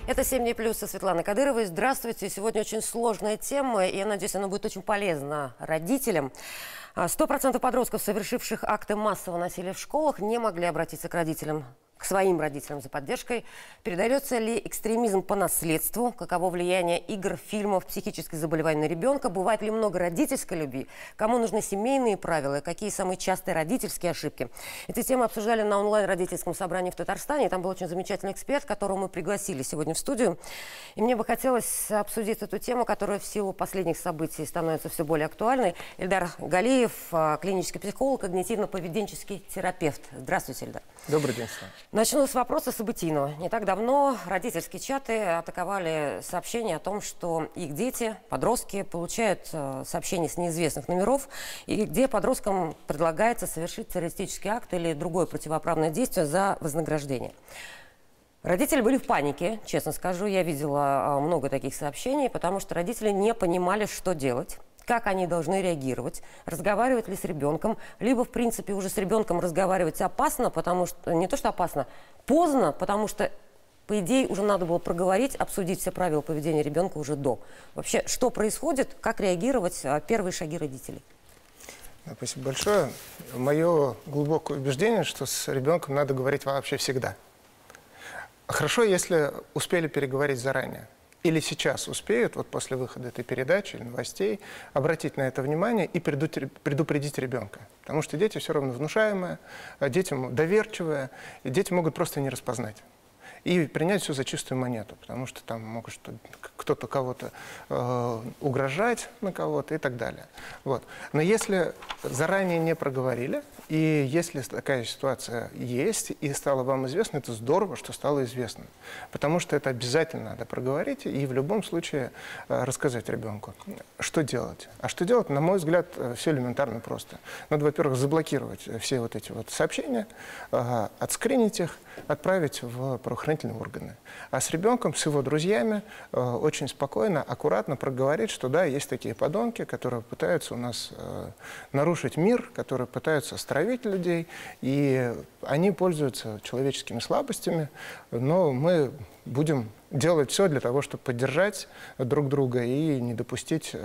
Это «7 дней плюс» со Светланой Кадыровой. Здравствуйте. Сегодня очень сложная тема, и я надеюсь, она будет очень полезна родителям. 100% подростков, совершивших акты массового насилия в школах, не могли обратиться к своим родителям за поддержкой. Передается ли экстремизм по наследству? Каково влияние игр, фильмов, психических заболеваний на ребенка? Бывает ли много родительской любви? Кому нужны семейные правила? Какие самые частые родительские ошибки? Эти темы обсуждали на онлайн-родительском собрании в Татарстане. И там был очень замечательный эксперт, которого мы пригласили сегодня в студию. И мне бы хотелось обсудить эту тему, которая в силу последних событий становится все более актуальной. Ильдар Галиев, клинический психолог, когнитивно-поведенческий терапевт. Здравствуйте, Ильдар. Добрый день, Светлана. Начну с вопроса событийного. Не так давно родительские чаты атаковали сообщения о том, что их дети, подростки, получают сообщения с неизвестных номеров, и где подросткам предлагается совершить террористический акт или другое противоправное действие за вознаграждение. Родители были в панике, честно скажу. Я видела много таких сообщений, потому что родители не понимали, что делать. Как они должны реагировать, разговаривать ли с ребенком, либо, в принципе, уже с ребенком разговаривать опасно, потому что, не то что опасно, поздно, потому что, по идее, уже надо было проговорить, обсудить все правила поведения ребенка уже до. Вообще, что происходит, как реагировать, первые шаги родителей? Спасибо большое. Мое глубокое убеждение, что с ребенком надо говорить вообще всегда. Хорошо, если успели переговорить заранее. Или сейчас успеют, вот после выхода этой передачи или новостей, обратить на это внимание и предупредить ребенка. Потому что дети все равно внушаемые, дети доверчивые, и дети могут просто не распознать. И принять все за чистую монету, потому что там могут кто-то кого-то угрожать на кого-то и так далее. Вот. Но если заранее не проговорили, и если такая ситуация есть и стало вам известно, это здорово, что стало известно. Потому что это обязательно надо проговорить и в любом случае рассказать ребенку, что делать. А что делать, на мой взгляд, все элементарно просто. Надо, во-первых, заблокировать все вот эти вот сообщения, отскринить их, отправить в правоохранительные органы. А с ребенком, с его друзьями очень спокойно, аккуратно проговорить, что да, есть такие подонки, которые пытаются у нас нарушить мир, которые пытаются стравить людей, и они пользуются человеческими слабостями, но мы будем делать все для того, чтобы поддержать друг друга и не допустить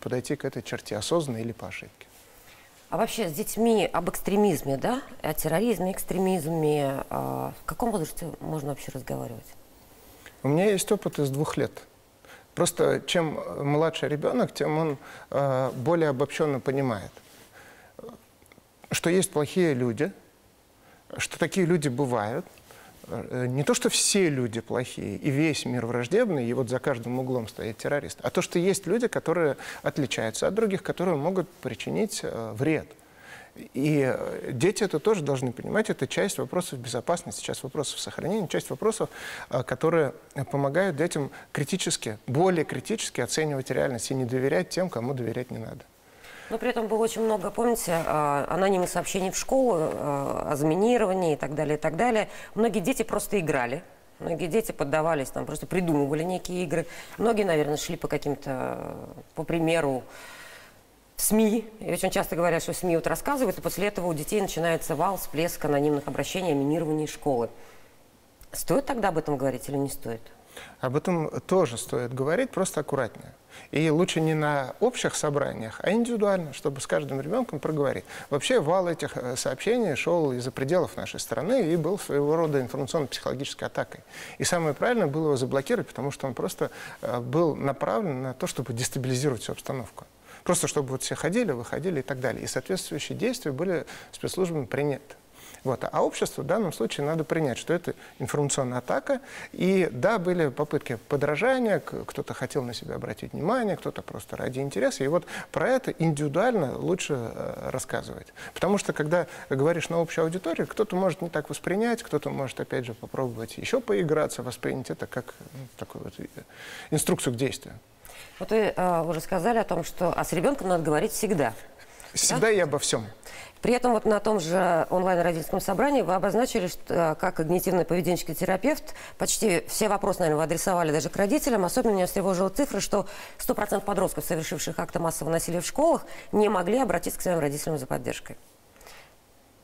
подойти к этой черте осознанно или по ошибке. А вообще с детьми об экстремизме, да? О терроризме, экстремизме. В каком возрасте можно вообще разговаривать? У меня есть опыт из 2 лет. Просто чем младше ребенок, тем он более обобщенно понимает, что есть плохие люди, что такие люди бывают. Не то, что все люди плохие и весь мир враждебный, и вот за каждым углом стоит террорист, а то, что есть люди, которые отличаются от других, которые могут причинить вред. И дети это тоже должны понимать, это часть вопросов безопасности, часть вопросов сохранения, часть вопросов, которые помогают детям более критически оценивать реальность и не доверять тем, кому доверять не надо. Но при этом было очень много, помните, анонимных сообщений в школу о заминировании и так далее, и так далее. Многие дети просто играли, многие дети поддавались, там просто придумывали некие игры. Многие, наверное, шли по каким-то, по примеру, СМИ. И очень часто говорят, что СМИ вот рассказывают, и после этого у детей начинается вал, всплеск анонимных обращений о минировании школы. Стоит тогда об этом говорить или не стоит? Об этом тоже стоит говорить, просто аккуратнее. И лучше не на общих собраниях, а индивидуально, чтобы с каждым ребенком проговорить. Вообще вал этих сообщений шел из-за пределов нашей страны и был своего рода информационно-психологической атакой. И самое правильное было его заблокировать, потому что он просто был направлен на то, чтобы дестабилизировать всю обстановку. Просто чтобы вот все ходили, выходили и так далее. И соответствующие действия были спецслужбами приняты. Вот. А обществу в данном случае надо принять, что это информационная атака. И да, были попытки подражания, кто-то хотел на себя обратить внимание, кто-то просто ради интереса. И вот про это индивидуально лучше рассказывать. Потому что, когда говоришь на общую аудиторию, кто-то может не так воспринять, кто-то может, опять же, попробовать еще поиграться, воспринять это как такую вот инструкцию к действию. Вот вы уже сказали о том, что с ребенком надо говорить всегда. Всегда и обо всем. При этом вот на том же онлайн-родительском собрании вы обозначили, что как когнитивно-поведенческий терапевт почти все вопросы, наверное, вы адресовали даже к родителям. Особенно меня встревожила цифра, что 100% подростков, совершивших акты массового насилия в школах, не могли обратиться к своим родителям за поддержкой.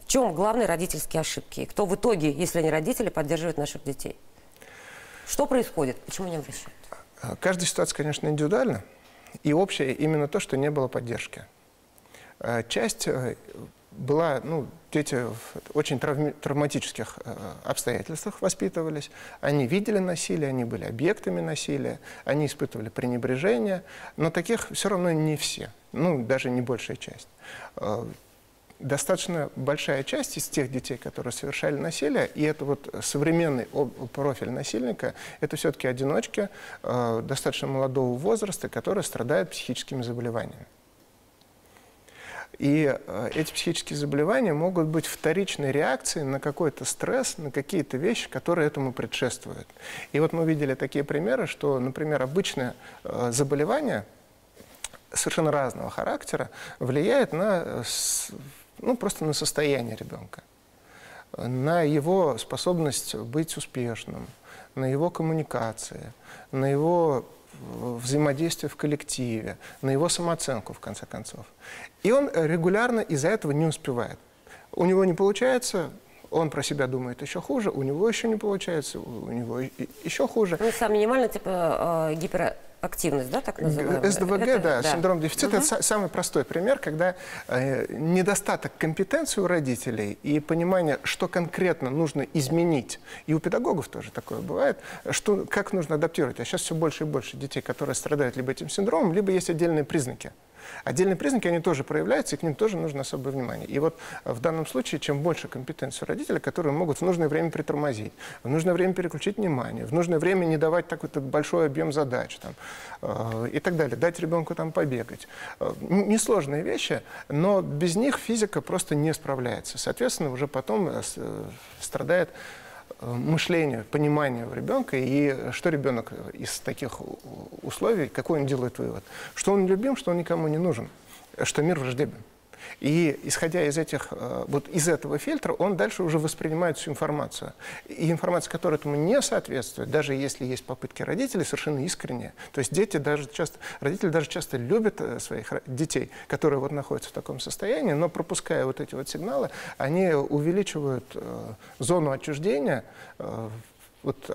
В чем главные родительские ошибки? И кто в итоге, если не родители, поддерживает наших детей? Что происходит? Почему не обращают? Каждая ситуация, конечно, индивидуальна. И общее именно то, что не было поддержки. Часть была, дети в очень травматических обстоятельствах воспитывались. Они видели насилие, они были объектами насилия, они испытывали пренебрежение. Но таких все равно не все, даже не большая часть. Достаточно большая часть из тех детей, которые совершали насилие, и это вот современный профиль насильника, это все-таки одиночки достаточно молодого возраста, которые страдают психическими заболеваниями. И эти психические заболевания могут быть вторичной реакцией на какой-то стресс, на какие-то вещи, которые этому предшествуют. И вот мы видели такие примеры, что, например, обычное заболевание совершенно разного характера влияет на, просто на состояние ребенка, на его способность быть успешным, на его коммуникации, на его взаимодействие в коллективе, на его самооценку, в конце концов. И он регулярно из-за этого не успевает. У него не получается, он про себя думает еще хуже, у него еще не получается, у него еще хуже. Самое минимальное, типа гиперактивность, да, так называемая? СДВГ, да, синдром дефицита. Это самый простой пример, когда недостаток компетенции у родителей и понимание, что конкретно нужно изменить. И у педагогов тоже такое бывает, как нужно адаптировать. А сейчас все больше и больше детей, которые страдают либо этим синдромом, либо есть отдельные признаки. Отдельные признаки, они тоже проявляются, и к ним тоже нужно особое внимание. И вот в данном случае, чем больше компетенции у родителей, которые могут в нужное время притормозить, в нужное время переключить внимание, в нужное время не давать такой большой объем задач и так далее, дать ребенку побегать. Несложные вещи, но без них физика просто не справляется. Соответственно, уже потом страдает мышление, понимание у ребенка, и что ребенок из таких условий, какой он делает вывод? Что он любим, что он никому не нужен, что мир враждебен. И исходя из из этого фильтра, он дальше уже воспринимает всю информацию. И информация, которая этому не соответствует, даже если есть попытки родителей, совершенно искренние. То есть родители даже часто любят своих детей, которые находятся в таком состоянии, но пропуская эти сигналы, они увеличивают зону отчуждения.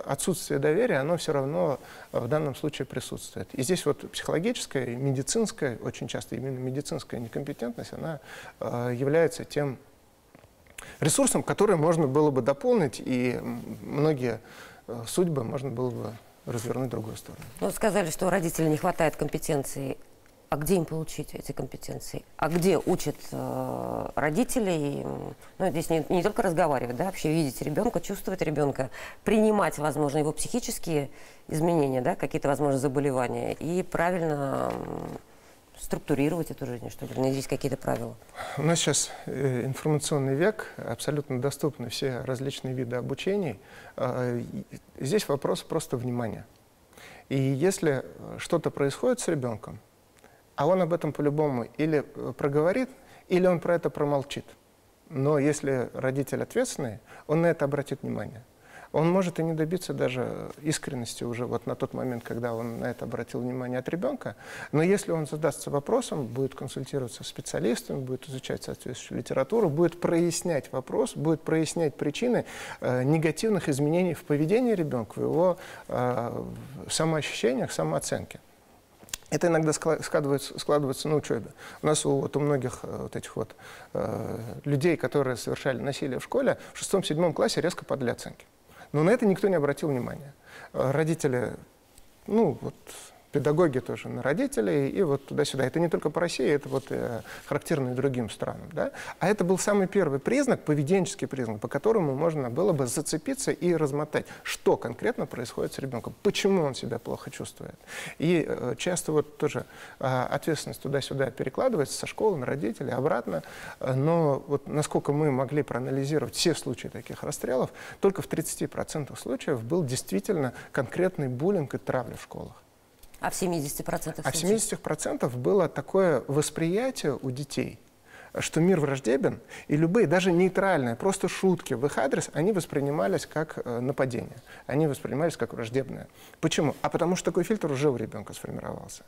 Отсутствие доверия, оно все равно в данном случае присутствует. И здесь психологическая, медицинская, очень часто именно медицинская некомпетентность, она является тем ресурсом, который можно было бы дополнить, и многие судьбы можно было бы развернуть в другую сторону. Сказали, что у родителей не хватает компетенции. А где им получить эти компетенции? А где учат родителей? Здесь не только разговаривать, да, вообще видеть ребенка, чувствовать ребенка, принимать, возможно, его психические изменения, да, какие-то, возможно, заболевания, и правильно структурировать эту жизнь, что ли? Здесь какие-то правила. У нас сейчас информационный век, абсолютно доступны все различные виды обучений. Здесь вопрос просто внимания. И если что-то происходит с ребенком, а он об этом по-любому или проговорит, или он про это промолчит. Но если родитель ответственный, он на это обратит внимание. Он может и не добиться даже искренности уже на тот момент, когда он на это обратил внимание от ребенка. Но если он задастся вопросом, будет консультироваться с специалистами, будет изучать соответствующую литературу, будет прояснять вопрос, будет прояснять причины негативных изменений в поведении ребенка, в его самоощущениях, самооценке. Это иногда складывается на учебе. У нас у многих этих людей, которые совершали насилие в школе, в 6-7 классе резко падали оценки. Но на это никто не обратил внимания. Родители, педагоги тоже на родителей, и туда-сюда. Это не только по России, это характерно и другим странам. Да? А это был самый первый признак, поведенческий признак, по которому можно было бы зацепиться и размотать, что конкретно происходит с ребенком, почему он себя плохо чувствует. И часто тоже ответственность туда-сюда перекладывается со школы на родителей, обратно. Но насколько мы могли проанализировать все случаи таких расстрелов, только в 30% случаев был действительно конкретный буллинг и травля в школах. А в 70%? А в 70% было такое восприятие у детей, что мир враждебен, и любые, даже нейтральные, просто шутки в их адрес, они воспринимались как нападение, они воспринимались как враждебные. Почему? А потому что такой фильтр уже у ребенка сформировался.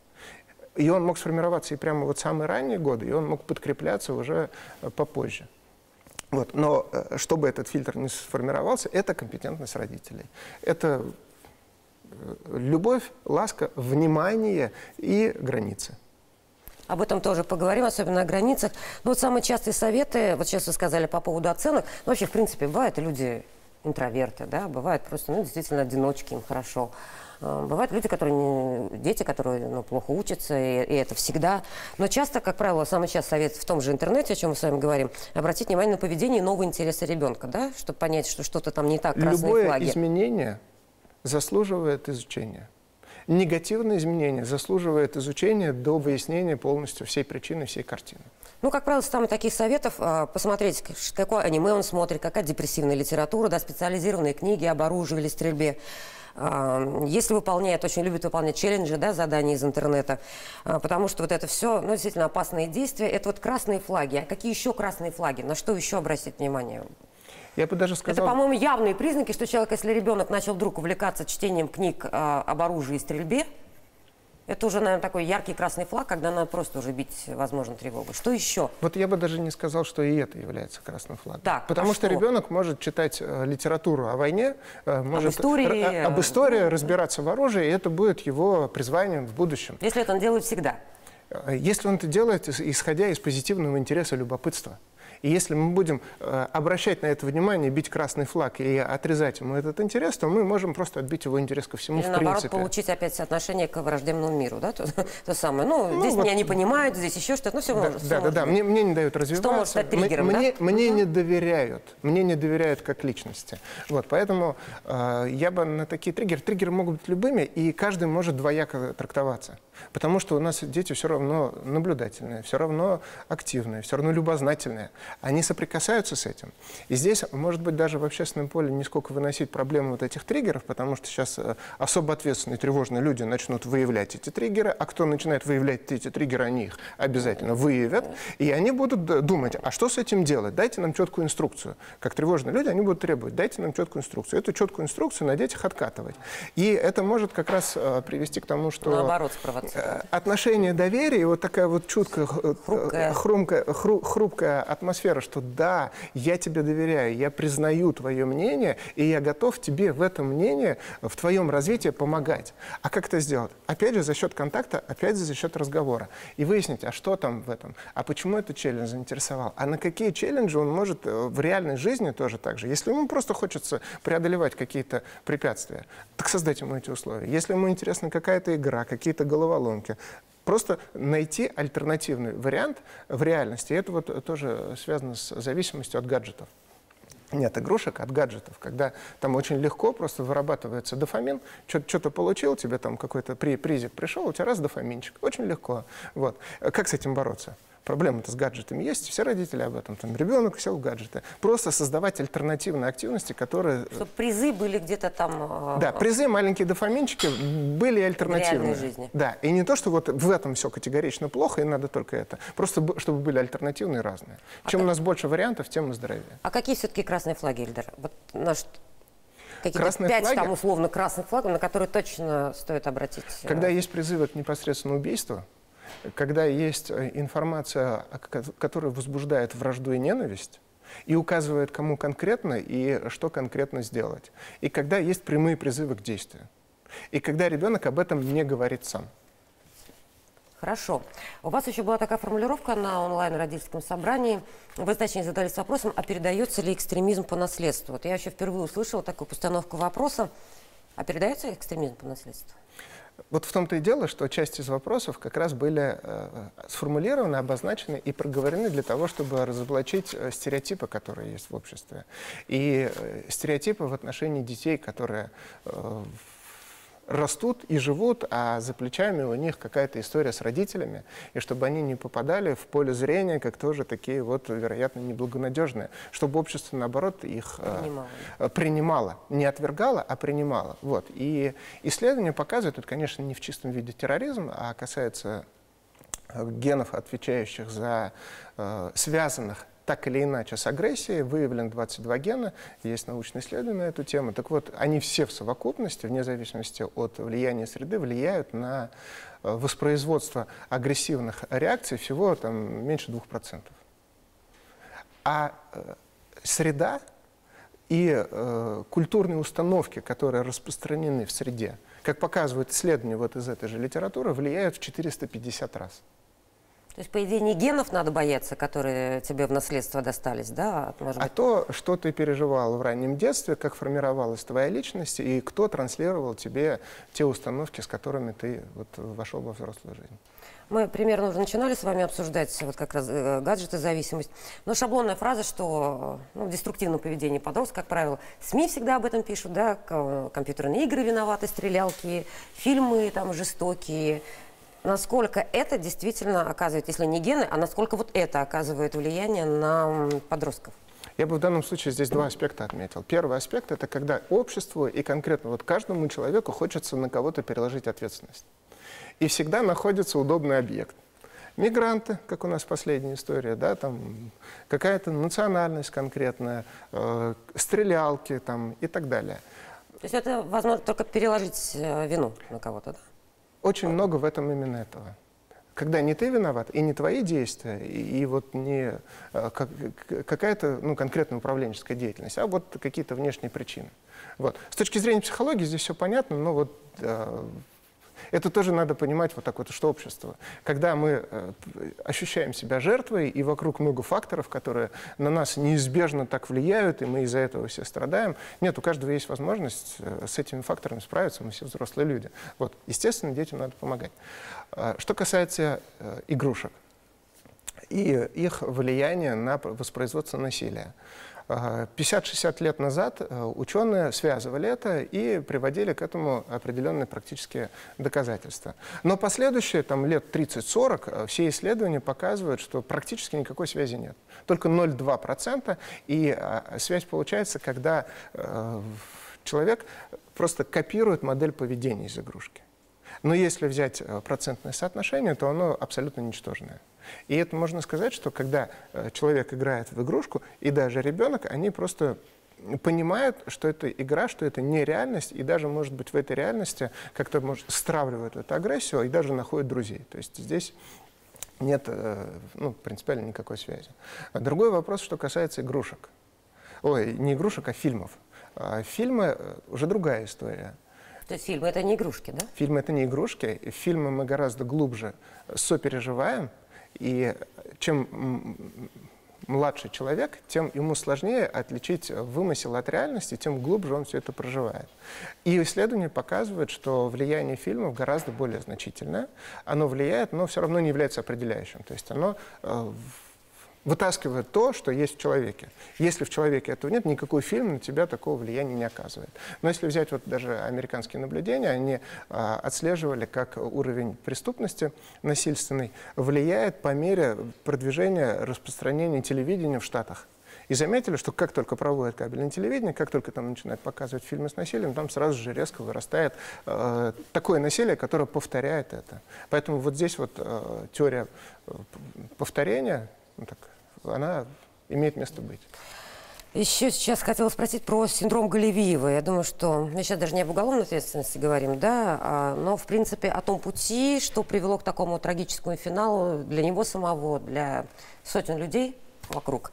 И он мог сформироваться и прямо в самые ранние годы, и он мог подкрепляться уже попозже. Но чтобы этот фильтр не сформировался, это компетентность родителей. Это любовь, ласка, внимание и границы. Об этом тоже поговорим, особенно о границах. Но вот самые частые советы, вот сейчас вы сказали по поводу оценок, но вообще, в принципе, бывают люди интроверты, да, бывают просто, ну, действительно, одиночки, им хорошо. Бывают люди, дети, которые плохо учатся, и это всегда. Но часто, как правило, самый частый совет в том же интернете, о чем мы с вами говорим, обратить внимание на поведение и новые интересы ребенка, да, чтобы понять, что что-то там не так, красные Любое флаги. изменение заслуживает изучения. Негативное изменение заслуживает изучения до выяснения полностью всей причины, всей картины. Ну, как правило, там таких советов посмотреть, какое аниме он смотрит, какая депрессивная литература, да, специализированные книги об оружии или стрельбе. Если выполняет, очень любит выполнять челленджи, да, задания из интернета, потому что вот это все, ну, действительно опасные действия. Это вот красные флаги. А какие еще красные флаги? На что еще обратить внимание? Я бы даже сказал... Это, по-моему, явные признаки, что человек, если ребенок начал вдруг увлекаться чтением книг об оружии и стрельбе, это уже, наверное, такой яркий красный флаг, когда надо просто уже бить, возможно, тревогу. Что еще? Вот я бы даже не сказал, что и это является красным флагом. Так, потому что ребенок может читать литературу о войне, может об истории разбираться в оружии, и это будет его призванием в будущем. Если это он делает всегда. Если он это делает, исходя из позитивного интереса, любопытства. И если мы будем обращать на это внимание, бить красный флаг и отрезать ему этот интерес, то мы можем просто отбить его интерес ко всему, или, в наоборот, принципе. получить опять отношение к враждебному миру, да? То самое. Ну, здесь вот меня не понимают, здесь еще что-то. Ну, все может. Да. Мне не дают развиваться. Что может стать триггером, мне не доверяют. Мне не доверяют как личности. Вот, поэтому я бы на такие триггеры могут быть любыми, и каждый может двояко трактоваться. Потому что у нас дети все равно наблюдательные, все равно активные, все равно любознательные. Они соприкасаются с этим. И здесь, может быть, даже в общественном поле не сколько выносить проблему вот этих триггеров, потому что сейчас особо ответственные, тревожные люди начнут выявлять эти триггеры, а кто начинает выявлять эти триггеры, они их обязательно выявят, и они будут думать, а что с этим делать? Дайте нам четкую инструкцию. Как тревожные люди, они будут требовать, дайте нам четкую инструкцию. Эту четкую инструкцию на детях откатывать. И это может как раз привести к тому, что... Наоборот, отношение доверия и вот такая вот чуткая, хрупкая атмосфера, что да, я тебе доверяю, я признаю твое мнение, и я готов тебе в этом мнении, в твоем развитии помогать. А как это сделать? Опять же, за счет контакта, опять же, за счет разговора. И выяснить, а что там в этом? А почему этот челлендж заинтересовал? А на какие челленджи он может в реальной жизни тоже так же? Если ему просто хочется преодолевать какие-то препятствия, так создать ему эти условия. Если ему интересна какая-то игра, какие-то головоломки, просто найти альтернативный вариант в реальности. И это вот тоже связано с зависимостью от гаджетов. Не от игрушек, а от гаджетов. Когда там очень легко просто вырабатывается дофамин, что-то получил, тебе там какой-то призик пришел, у тебя раз дофаминчик. Очень легко. Вот. Как с этим бороться? Проблема-то с гаджетами есть, все родители об этом. Там ребенок сел в гаджеты. Просто создавать альтернативные активности, которые... Чтобы призы были где-то там... Да, призы, маленькие дофаминчики были альтернативные. В реальной жизни. Да, и не то, что вот в этом все категорично плохо, и надо только это. Просто чтобы были альтернативные разные. Чем у нас больше вариантов, тем мы здоровее. А какие все-таки красные флаги, Ильдар? Вот наш... Какие-то 5 там условно красных флагов, на которые точно стоит обратить... Когда есть призывы к непосредственному убийству, когда есть информация, которая возбуждает вражду и ненависть, и указывает, кому конкретно и что конкретно сделать. И когда есть прямые призывы к действию. И когда ребенок об этом не говорит сам. Хорошо. У вас еще была такая формулировка на онлайн-родительском собрании. Вы, точнее, задались вопросом, а передается ли экстремизм по наследству? Вот я еще впервые услышала такую постановку вопроса. А передается экстремизм по наследству? Вот в том-то и дело, что часть из вопросов как раз были сформулированы, обозначены и проговорены для того, чтобы разоблачить стереотипы, которые есть в обществе. И стереотипы в отношении детей, которые растут и живут, а за плечами у них какая-то история с родителями, и чтобы они не попадали в поле зрения, как тоже такие вот, вероятно, неблагонадежные, чтобы общество, наоборот, их принимало. Не отвергало, а принимало. Вот. И исследования показывают, это, конечно, не в чистом виде терроризм, а касается генов, отвечающих за связанных так или иначе с агрессией, выявлено 22 гена, есть научные исследования на эту тему. Так вот, они все в совокупности, вне зависимости от влияния среды, влияют на воспроизводство агрессивных реакций всего там, меньше 2%. А среда и культурные установки, которые распространены в среде, как показывают исследования вот из этой же литературы, влияют в 450 раз. То есть, по идее, не генов надо бояться, которые тебе в наследство достались, да? А то, что ты переживал в раннем детстве, как формировалась твоя личность, и кто транслировал тебе те установки, с которыми ты вот вошел во взрослую жизнь. Мы примерно уже начинали с вами обсуждать вот как раз гаджеты, зависимость. Но шаблонная фраза, что в деструктивном поведении подростка, как правило, СМИ всегда об этом пишут, да, компьютерные игры виноваты, стрелялки, фильмы там жестокие. Насколько это действительно оказывает, если не гены, а насколько вот это оказывает влияние на подростков? Я бы в данном случае здесь два аспекта отметил. Первый аспект – это когда обществу и конкретно вот каждому человеку хочется на кого-то переложить ответственность. И всегда находится удобный объект. Мигранты, как у нас последняя история, да, там какая-то национальность конкретная, стрелялки там, и так далее. То есть это возможно только переложить вину на кого-то, да? Очень много в этом именно этого. Когда не ты виноват, и не твои действия, и вот не какая-то конкретная управленческая деятельность, а вот какие-то внешние причины. Вот. С точки зрения психологии здесь все понятно, но вот это тоже надо понимать вот так вот, что общество. Когда мы ощущаем себя жертвой, и вокруг много факторов, которые на нас неизбежно так влияют, и мы из-за этого все страдаем, нет, у каждого есть возможность с этими факторами справиться, мы все взрослые люди. Вот. Естественно, детям надо помогать. Что касается игрушек и их влияния на воспроизводство насилия. 50-60 лет назад ученые связывали это и приводили к этому определенные практические доказательства. Но последующие лет 30-40 все исследования показывают, что практически никакой связи нет. Только 0,2%. И связь получается, когда человек просто копирует модель поведения из игрушки. Но если взять процентное соотношение, то оно абсолютно ничтожное. И это можно сказать, что когда человек играет в игрушку, и даже ребенок, они просто понимают, что это игра, что это не реальность, и даже, может быть, в этой реальности как-то стравливают эту агрессию и даже находят друзей. То есть здесь нет принципиально никакой связи. Другой вопрос, что касается игрушек. Ой, не игрушек, а фильмов. Фильмы уже другая история. То есть фильмы – это не игрушки, да? Фильмы – это не игрушки. Фильмы мы гораздо глубже сопереживаем. И чем младший человек, тем ему сложнее отличить вымысел от реальности, тем глубже он все это проживает. И исследования показывают, что влияние фильмов гораздо более значительное. Оно влияет, но все равно не является определяющим. То есть оно вытаскивает то, что есть в человеке. Если в человеке этого нет, никакой фильм на тебя такого влияния не оказывает. Но если взять вот даже американские наблюдения, они отслеживали, как уровень преступности насильственной влияет по мере продвижения, распространения телевидения в Штатах. И заметили, что как только проводят кабельное телевидение, как только там начинают показывать фильмы с насилием, там сразу же резко вырастает такое насилие, которое повторяет это. Поэтому вот здесь вот теория повторения, она имеет место быть. Еще сейчас хотела спросить про синдром Галевиева. Я думаю, что мы сейчас даже не об уголовной ответственности говорим, да, но, в принципе, о том пути, что привело к такому трагическому финалу для него самого, для сотен людей вокруг.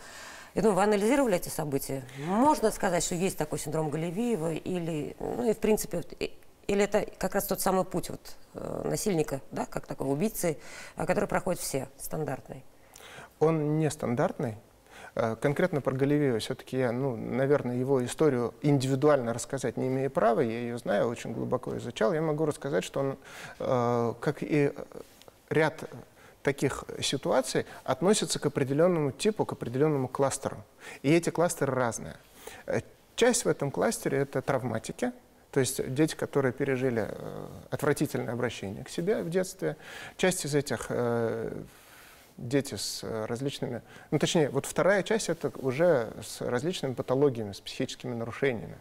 Я думаю, вы анализировали эти события? Можно сказать, что есть такой синдром Галевиева или, и в принципе, или это как раз тот самый путь вот, насильника, да, как такого убийцы, который проходит все, стандартный? Он нестандартный. Конкретно про Галевиева все-таки я, наверное, его историю индивидуально рассказать не имею права. Я ее знаю, очень глубоко изучал. Я могу рассказать, что он, как и ряд таких ситуаций, относится к определенному типу, к определенному кластеру. И эти кластеры разные. Часть в этом кластере – это травматики. То есть дети, которые пережили отвратительное обращение к себе в детстве. Часть из этих дети с различными, точнее, вот вторая часть это уже с различными патологиями, с психическими нарушениями.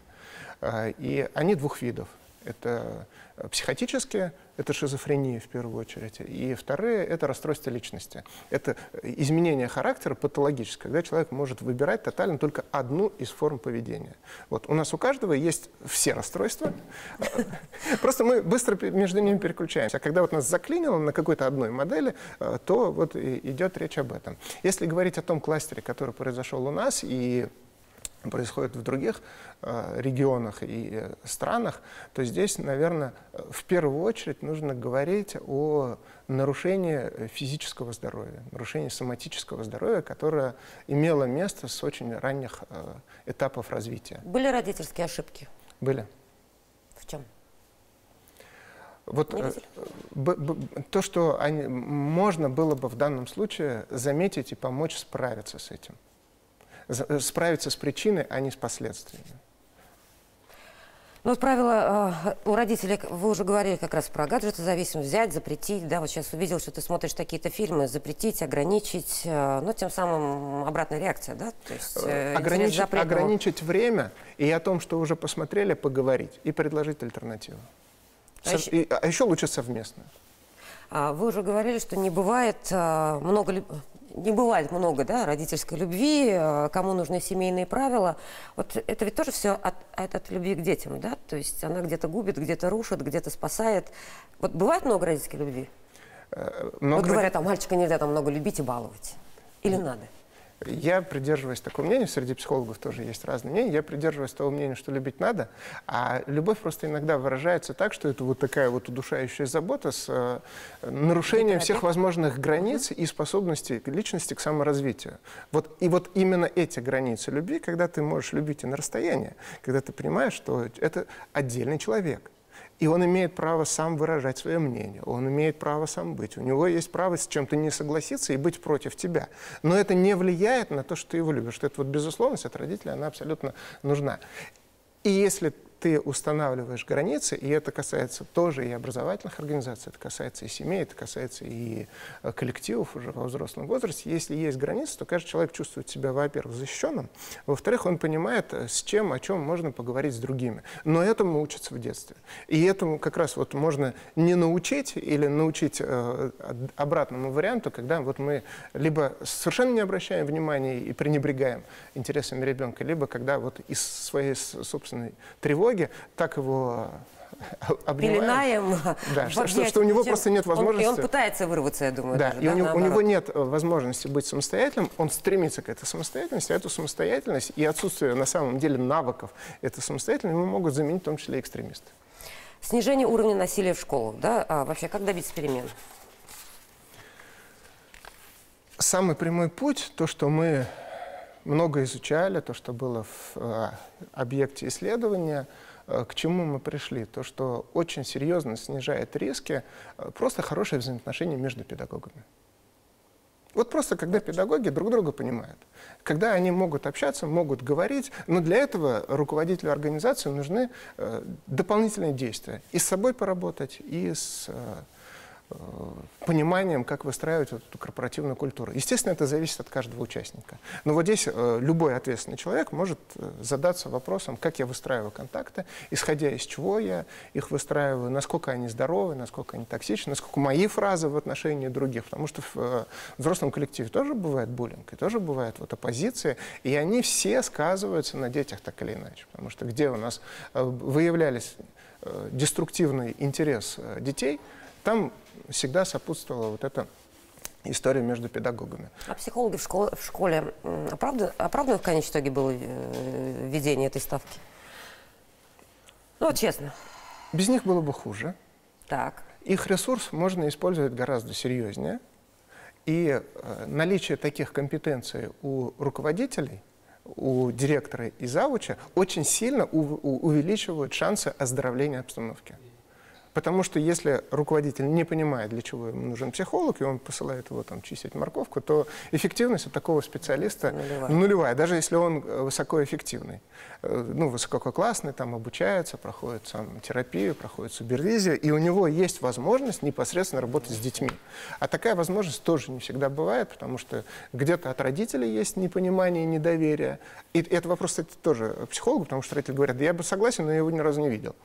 И они двух видов. Это психотические, это шизофрения в первую очередь, и вторые – это расстройство личности. Это изменение характера патологическое, когда человек может выбирать тотально только одну из форм поведения. Вот у нас у каждого есть все расстройства, просто мы быстро между ними переключаемся. А когда вот нас заклинило на какой-то одной модели, то вот идет речь об этом. Если говорить о том кластере, который произошел у нас, и происходит в других регионах и странах, то здесь, наверное, в первую очередь нужно говорить о нарушении физического здоровья, нарушении соматического здоровья, которое имело место с очень ранних этапов развития. Были родительские ошибки? Были. В чем? Вот то, что можно было бы в данном случае заметить и помочь справиться с этим. Справиться с причиной, а не с последствиями. Ну, вот правило у родителей, вы уже говорили как раз про гаджетозависимость, взять, запретить, да, вот сейчас увидел, что ты смотришь какие-то фильмы, запретить, ограничить, но тем самым обратная реакция, да? То есть, ограничить время и о том, что уже посмотрели, поговорить и предложить альтернативу. А еще лучше совместно. Вы уже говорили, что не бывает много, да, родительской любви, кому нужны семейные правила. Вот это ведь тоже все от любви к детям, да? То есть она где-то губит, где-то рушит, где-то спасает. Вот бывает много родительской любви? Вот говорят, мальчика нельзя там много любить и баловать. Или надо? Я придерживаюсь такого мнения, среди психологов тоже есть разные мнения, я придерживаюсь того мнения, что любить надо, а любовь просто иногда выражается так, что это вот такая вот удушающая забота с нарушением всех возможных границ и способностей личности к саморазвитию. И вот именно эти границы любви, когда ты можешь любить и на расстоянии, когда ты понимаешь, что это отдельный человек. И он имеет право сам выражать свое мнение, он имеет право сам быть. У него есть право с чем-то не согласиться и быть против тебя. Но это не влияет на то, что ты его любишь. Что это вот безусловность от родителей, она абсолютно нужна. И если ты устанавливаешь границы, и это касается тоже и образовательных организаций, это касается и семей, это касается и коллективов уже во взрослом возрасте. Если есть границы, то каждый человек чувствует себя, во-первых, защищенным, во-вторых, он понимает, с чем, о чем можно поговорить с другими. Но этому учатся в детстве. И этому как раз вот можно не научить или научить обратному варианту, когда вот мы либо совершенно не обращаем внимания и пренебрегаем интересами ребенка, либо когда вот из своей собственной тревоги так его обнимаем, да, что у него просто нет возможности. И он пытается вырваться, я думаю. Да, даже, и у него нет возможности быть самостоятельным, он стремится к этой самостоятельности, а эту самостоятельность и отсутствие на самом деле навыков этой самостоятельности ему могут заменить в том числе и экстремисты. Снижение уровня насилия в школах, да? Вообще, как добиться перемен? Самый прямой путь, то, что мы много изучали, то, что было в объекте исследования, к чему мы пришли, то, что очень серьезно снижает риски, просто хорошее взаимоотношение между педагогами. Вот просто когда педагоги друг друга понимают, когда они могут общаться, могут говорить, но для этого руководителю организации нужны дополнительные действия. И с собой поработать, и с пониманием, как выстраивать эту корпоративную культуру. Естественно, это зависит от каждого участника. Но вот здесь любой ответственный человек может задаться вопросом, как я выстраиваю контакты, исходя из чего я их выстраиваю, насколько они здоровы, насколько они токсичны, насколько мои фразы в отношении других. Потому что в взрослом коллективе тоже бывает буллинг, и тоже бывает вот оппозиция, и они все сказываются на детях так или иначе. Потому что где у нас выявлялись деструктивный интерес детей, там всегда сопутствовала вот эта история между педагогами. А психологи в школе оправдано в конечном итоге было введение этой ставки? Ну, вот честно. Без них было бы хуже. Так. Их ресурс можно использовать гораздо серьезнее. И наличие таких компетенций у руководителей, у директора и завуча очень сильно увеличивают шансы оздоровления обстановки. Потому что если руководитель не понимает, для чего ему нужен психолог, и он посылает его там чистить морковку, то эффективность у такого специалиста нулевая, даже если он высокоэффективный. Ну, высококлассный, там обучается, проходит сам терапию, проходит супервизию, и у него есть возможность непосредственно работать с детьми. А такая возможность тоже не всегда бывает, потому что где-то от родителей есть непонимание и недоверие. И это вопрос, кстати, тоже психологу, потому что родители говорят, да я бы согласен, но я его ни разу не видел.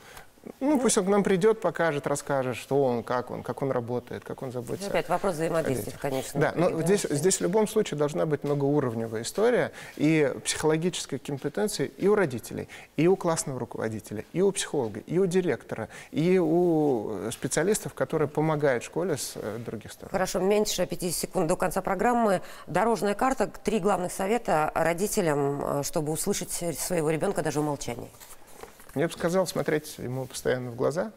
Ну, пусть он к нам придет, покажет, расскажет, что он, как он работает, как он заботится. Опять вопрос взаимодействия, конечно. Да, но здесь в любом случае должна быть многоуровневая история и психологическая компетенция и у родителей, и у классного руководителя, и у психолога, и у директора, и у специалистов, которые помогают школе с других сторон. Хорошо, меньше 50 секунд до конца программы. Дорожная карта, 3 главных совета родителям, чтобы услышать своего ребенка даже в молчании. Я бы сказал, смотреть ему постоянно в глаза.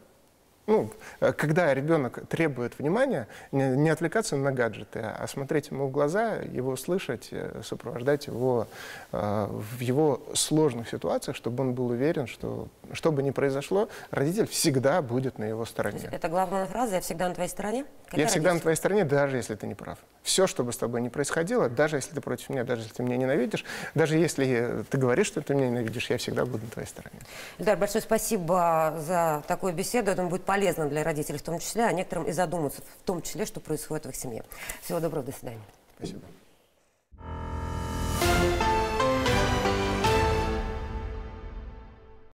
Ну, когда ребенок требует внимания, не отвлекаться на гаджеты, а смотреть ему в глаза, его слышать, сопровождать его в его сложных ситуациях, чтобы он был уверен, что бы ни произошло, родитель всегда будет на его стороне. Это главная фраза «я всегда на твоей стороне»? Я всегда на твоей стороне, даже если ты не прав. Все, что бы с тобой ни происходило, даже если ты против меня, даже если ты меня ненавидишь, даже если ты говоришь, что ты меня ненавидишь, я всегда буду на твоей стороне. Ильдар, большое спасибо за такую беседу. Это будет полезно для родителей в том числе, а некоторым и задуматься в том числе, что происходит в их семье. Всего доброго, до свидания. Спасибо.